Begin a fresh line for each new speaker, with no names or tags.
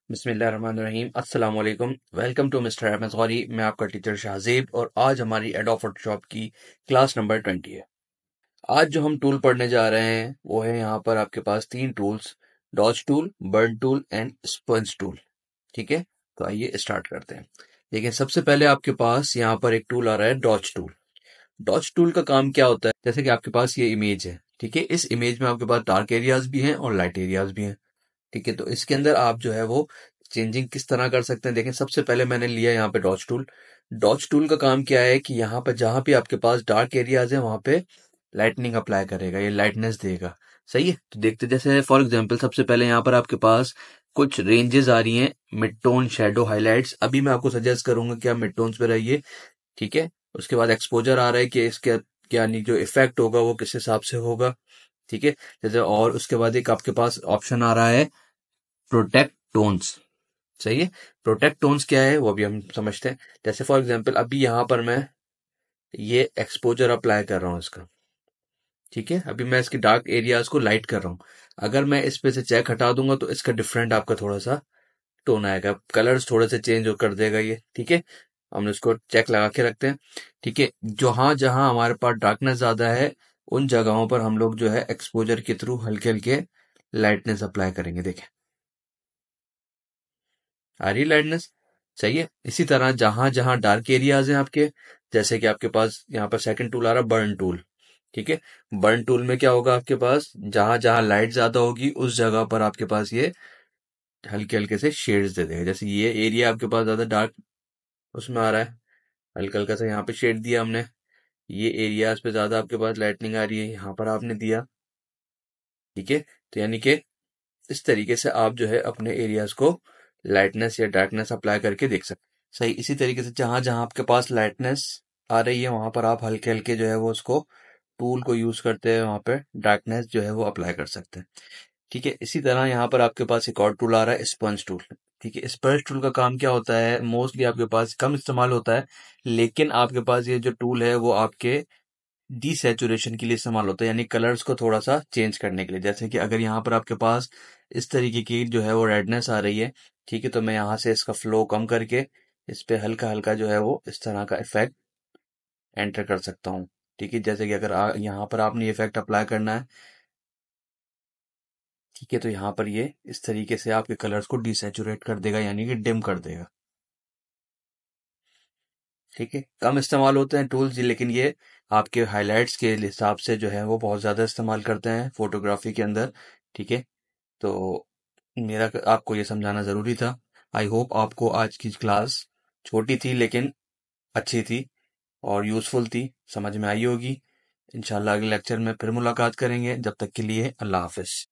बिस्मिल्लाहिर्रहमानिर्रहीम अस्सलाम वालेकुम। Welcome to mister Ahmad Ghauri. मैं आपका टीचर शाहजेब और आज हमारी एडोब फोटोशॉप की क्लास नंबर 20 है। आज जो हम टूल पढ़ने जा रहे हैं वो है यहाँ पर आपके पास तीन tools, dodge tool, burn tool and sponge tool. ठीक है, तो आइए स्टार्ट करते हैं। देखिए, सबसे पहले आपके पास यहाँ पर एक टूल आ रहा है डॉज टूल। डॉज टूल का काम क्या होता है, जैसे कि आपके पास ये इमेज है। ठीक है, इस इमेज में आपके पास डार्क एरियाज भी हैं और लाइट एरियाज भी हैं। ठीक है, तो इसके अंदर आप जो है वो चेंजिंग किस तरह कर सकते हैं। देखें, सबसे पहले मैंने लिया यहाँ पे डॉज टूल। डॉज टूल का काम क्या है कि यहाँ पर जहां भी आपके पास डार्क एरियाज है वहां पे लाइटनिंग अप्लाई करेगा, ये लाइटनेस देगा। सही है, तो देखते, जैसे फॉर एग्जांपल सबसे पहले यहाँ पर आपके पास कुछ रेंजेस आ रही हैं, मिड टोन, शेडो, हाईलाइट्स। अभी मैं आपको सजेस्ट करूंगा कि आप मिड टोन्स पे रहिए। ठीक है, उसके बाद एक्सपोजर आ रहा है कि इसके यानी जो इफेक्ट होगा वो किस हिसाब से होगा। ठीक है, जैसे, और उसके बाद एक आपके पास ऑप्शन आ रहा है प्रोटेक्ट टोन्स। सही है, प्रोटेक्ट टोन्स क्या है वो भी हम समझते हैं। जैसे फॉर एग्जांपल अभी यहाँ पर मैं ये एक्सपोजर अप्लाई कर रहा हूँ इसका। ठीक है, अभी मैं इसके डार्क एरियाज को लाइट कर रहा हूँ। अगर मैं इस पे से चेक हटा दूंगा तो इसका डिफरेंट आपका थोड़ा सा टोन आएगा, कलर्स थोड़े से चेंज कर देगा ये। ठीक है, हम इसको चेक लगा के रखते हैं। ठीक है, जहां जहां हमारे पास डार्कनेस ज्यादा है उन जगहों पर हम लोग जो है एक्सपोजर के थ्रू हल्के हल्के लाइटनेस अप्लाई करेंगे। देखें, आ रही लाइटनेस। सही है, इसी तरह जहां जहां डार्क एरियाज हैं आपके, जैसे कि आपके पास यहाँ पर सेकंड टूल आ रहा है बर्न टूल। ठीक है, बर्न टूल में क्या होगा, आपके पास जहां जहां लाइट ज्यादा होगी उस जगह पर आपके पास ये हल्के हल्के से शेड्स दे देगा। जैसे ये एरिया आपके पास ज्यादा डार्क उसमें आ रहा है, हल्का हल्का सा यहाँ पे शेड दिया हमने। ये एरियाज पे ज्यादा आपके पास लाइटनिंग आ रही है, यहाँ पर आपने दिया। ठीक है, तो यानी कि इस तरीके से आप जो है अपने एरियाज को लाइटनेस या डार्कनेस अप्लाई करके देख सकते हैं। सही, इसी तरीके से जहां जहां आपके पास लाइटनेस आ रही है वहां पर आप हल्के हल्के जो है वो उसको टूल को यूज करते हैं, वहां पे डार्कनेस जो है वो अप्लाई कर सकते हैं। ठीक है, इसी तरह यहाँ पर आपके पास एक और टूल आ रहा है स्पंज टूल। ठीक है, स्पंज टूल का काम क्या होता है, मोस्टली आपके पास कम इस्तेमाल होता है, लेकिन आपके पास ये जो टूल है वो आपके डीसैचुरेशन के लिए इस्तेमाल होता है, यानी कलर्स को थोड़ा सा चेंज करने के लिए। जैसे कि अगर यहाँ पर आपके पास इस तरीके की जो है वो रेडनेस आ रही है, ठीक है, तो मैं यहाँ से इसका फ्लो कम करके इस पे हल्का हल्का जो है वो इस तरह का इफेक्ट एंटर कर सकता हूँ। ठीक है, जैसे कि अगर यहाँ पर आपने ये इफेक्ट अप्लाई करना है, ठीक है, तो यहाँ पर ये इस तरीके से आपके कलर्स को डिसैचुरेट कर देगा, यानी कि डिम कर देगा। ठीक है, कम इस्तेमाल होते हैं टूल्स, लेकिन ये आपके हाइलाइट्स के हिसाब से जो है वो बहुत ज्यादा इस्तेमाल करते हैं फोटोग्राफी के अंदर। ठीक है, तो मेरा आपको ये समझाना जरूरी था। आई होप आपको आज की क्लास छोटी थी लेकिन अच्छी थी और यूजफुल थी, समझ में आई होगी। इंशाल्लाह अगले लेक्चर में फिर मुलाकात करेंगे, जब तक के लिए अल्लाह हाफिज।